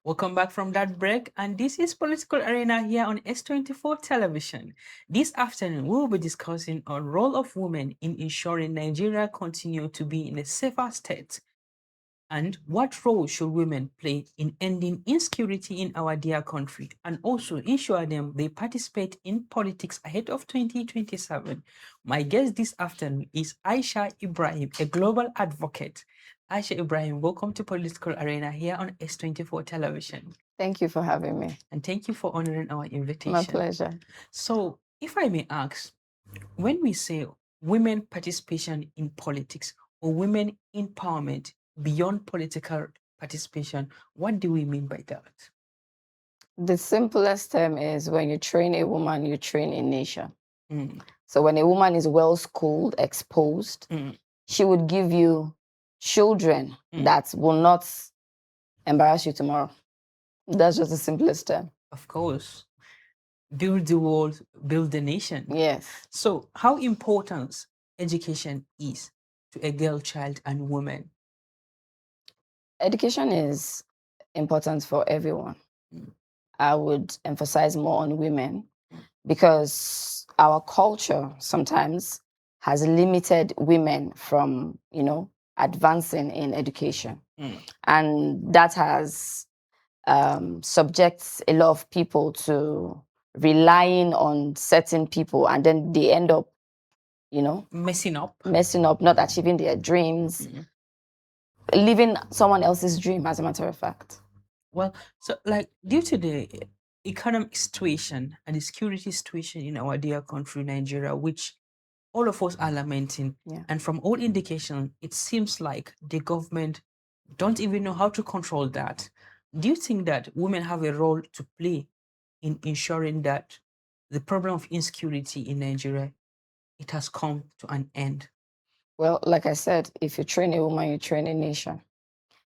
Welcome back from that break, and this is Political Arena here on S24 Television. This afternoon, we will be discussing on role of women in ensuring Nigeria continue to be in a safer state, and what role should women play in ending insecurity in our dear country, and also ensure them they participate in politics ahead of 2027. My guest this afternoon is Aisha Ibrahim, a global advocate. Aisha Ibrahim, welcome to Political Arena here on S24 Television. Thank you for having me. And thank you for honoring our invitation. My pleasure. So, if I may ask, when we say women participation in politics or women empowerment beyond political participation, what do we mean by that? The simplest term is when you train a woman, you train a nation. Mm, So when a woman is well schooled, exposed, mm, she would give you children that will not embarrass you tomorrow. That's just the simplest term. of course. Build the world, build the nation. Yes. So, how important education is to a girl child and woman? Education is important for everyone. I would emphasize more on women because our culture sometimes has limited women from, advancing in education. And that has subjects a lot of people to relying on certain people, and then they end up, Messing up. not achieving their dreams, living someone else's dream, as a matter of fact. Well, so like due to the economic situation and the security situation in our dear country, Nigeria, which all of us are lamenting, and from all indication, it seems like the government don't even know how to control that. Do you think that women have a role to play in ensuring that the problem of insecurity in Nigeria, it has come to an end? Well, like I said, if you train a woman, you train a nation.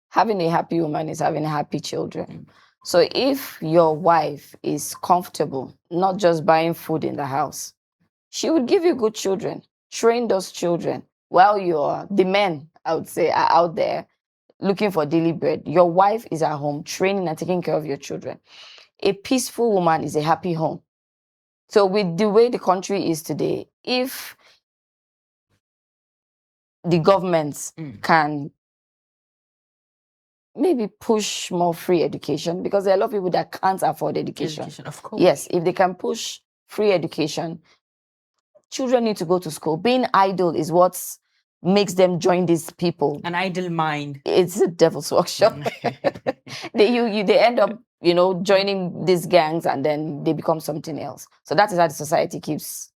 Having a happy woman is having happy children. So if your wife is comfortable, not just buying food in the house, she would give you good children. Train those children while the men, I would say, are out there looking for daily bread. Your wife is at home training and taking care of your children. A peaceful woman is a happy home. So with the way the country is today, if the government can maybe push more free education, because there are a lot of people that can't afford education. Of course. Yes, if they can push free education, children need to go to school. Being idle is what makes them join these people. An idle mind. It's a devil's workshop. They end up, joining these gangs, and then they become something else. So that is how the society keeps,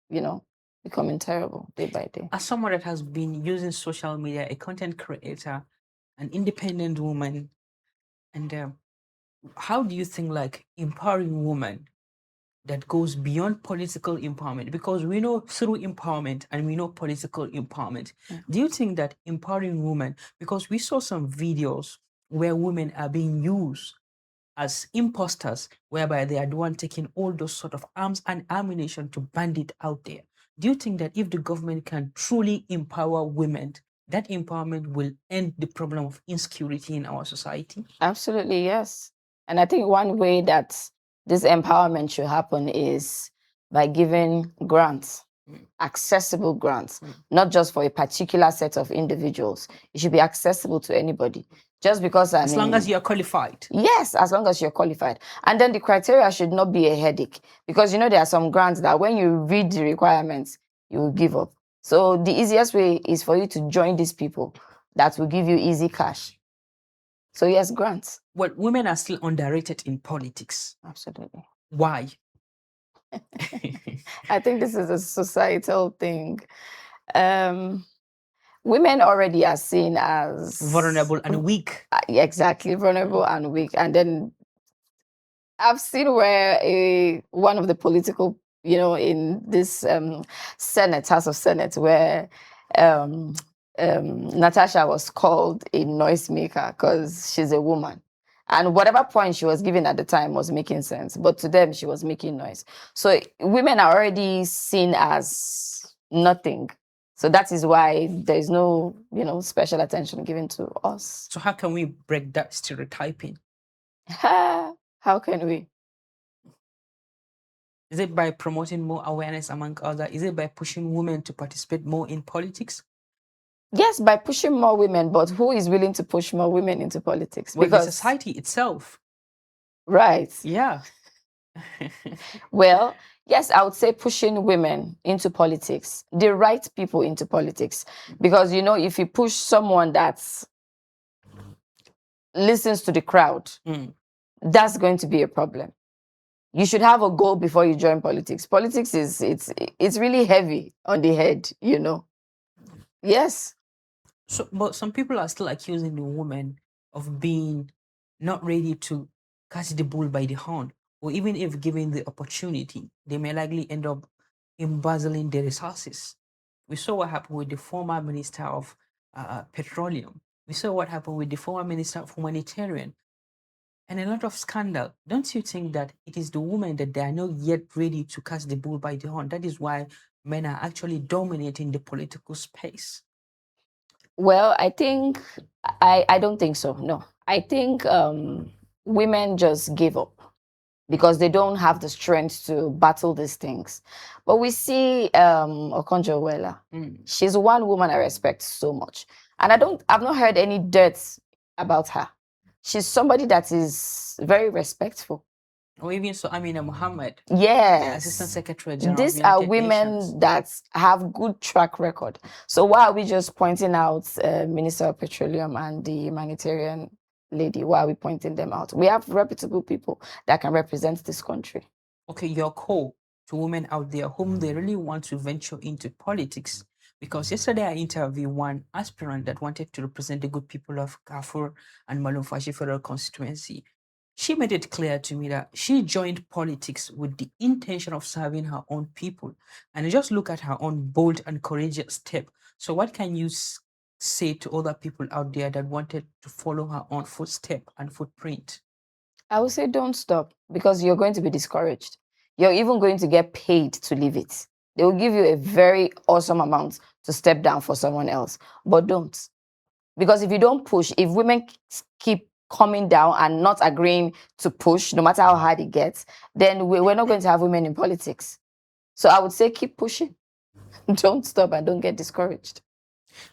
becoming terrible day by day. As someone that has been using social media, a content creator, an independent woman, and how do you think like empowering women that goes beyond political empowerment? Because we know through empowerment and we know political empowerment. Do you think that empowering women, because we saw some videos where women are being used as imposters, whereby they are the one taking all those sort of arms and ammunition to bandit out there? Do you think that if the government can truly empower women, that empowerment will end the problem of insecurity in our society? Absolutely, yes. And I think one way that this empowerment should happen is by giving grants, accessible grants, not just for a particular set of individuals. It should be accessible to anybody. Just because as long as you're qualified. Yes, as long as you're qualified. And then the criteria should not be a headache, because there are some grants that when you read the requirements, you will give up. So the easiest way is for you to join these people that will give you easy cash. So yes, grants. Well, women are still underrated in politics. Absolutely. Why? I think this is a societal thing. Women already are seen as vulnerable and weak. Exactly, vulnerable and weak. And then I've seen where one of the political, in this House of Senate, where Natasha was called a noisemaker because she's a woman. And whatever point she was giving at the time was making sense. But to them, she was making noise. So women are already seen as nothing. So that is why there is no, special attention given to us. So how can we break that stereotyping? How can we? Is it by promoting more awareness among others? Is it by pushing women to participate more in politics? Yes, by pushing more women, but who is willing to push more women into politics? Well, the Because, society itself. right. Yeah. Well, yes, I would say pushing women into politics, the right people into politics. Because, if you push someone that listens to the crowd, Mm. that's going to be a problem. You should have a goal before you join politics. Politics it's really heavy on the head. Yes. So, but some people are still accusing the woman of being not ready to catch the bull by the horn, or even if given the opportunity, they may likely end up embezzling the resources. We saw what happened with the former minister of petroleum. We saw what happened with the former minister of humanitarian, and a lot of scandal. Don't you think that it is the women that they are not yet ready to catch the bull by the horn? That is why men are actually dominating the political space. Well, I don't think so. No. I think women just give up because they don't have the strength to battle these things. But we see Okonjo-Iweala. Mm. She's one woman I respect so much. And I've not heard any dirt about her. She's somebody that is very respectful. Or even so, Amina Mohammed, Assistant Yes. Secretary General of These are United Nations. women that have good track record. So why are we just pointing out Minister of Petroleum and the humanitarian lady? Why are we pointing them out? We have reputable people that can represent this country. Okay, your call to women out there whom they really want to venture into politics. Because yesterday I interviewed one aspirant that wanted to represent the good people of Kafur and Malumfashi Federal Constituency. She made it clear to me that she joined politics with the intention of serving her own people. And just look at her own bold and courageous step. So, what can you say to other people out there that wanted to follow her own footstep and footprint? I would say don't stop because you're going to be discouraged. You're even going to get paid to leave it. They will give you a very awesome amount to step down for someone else, but don't. Because if you don't push, if women keep coming down and not agreeing to push, no matter how hard it gets, then we're not going to have women in politics. So I would say keep pushing. Don't stop and don't get discouraged.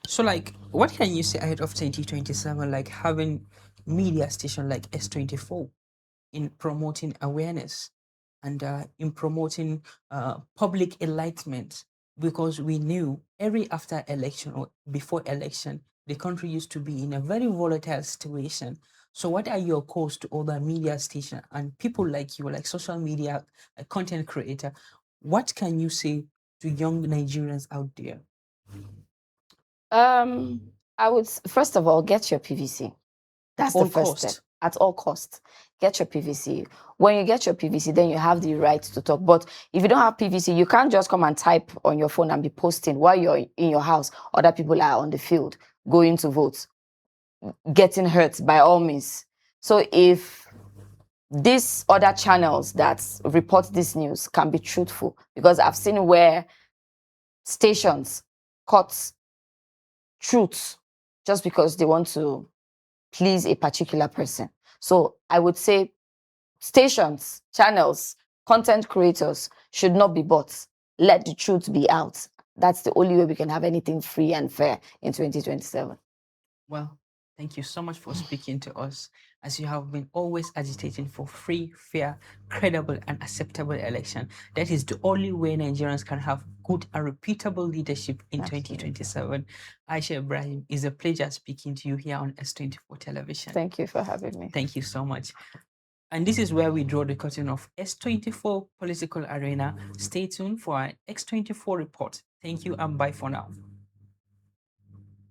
So, like, what can you say ahead of 2027, like having media station like S24 in promoting awareness and in promoting public enlightenment? Because we knew every after election or before election, the country used to be in a very volatile situation. So, what are your calls to other media station and people like you, like social media content creator? What can you say to young Nigerians out there? I would first of all get your PVC. That's the All first step. cost. At all costs, get your PVC. When you get your PVC, then you have the right to talk. But if you don't have PVC, you can't just come and type on your phone and be posting while you're in your house. Other people are on the field going to vote, getting hurt by all means. So if these other channels that report this news can be truthful, because I've seen where stations cut truth just because they want to please a particular person. So I would say stations, channels, content creators should not be bought. Let the truth be out. That's the only way we can have anything free and fair in 2027. Well, thank you so much for speaking to us, as you have been always agitating for free, fair, credible, and acceptable election. That is the only way Nigerians can have good and repeatable leadership in Absolutely. 2027. Aisha Ibrahim, it's a pleasure speaking to you here on S24 Television. Thank you for having me. Thank you so much. And this is where we draw the curtain of S24 Political Arena. Stay tuned for our X24 report. Thank you and bye for now.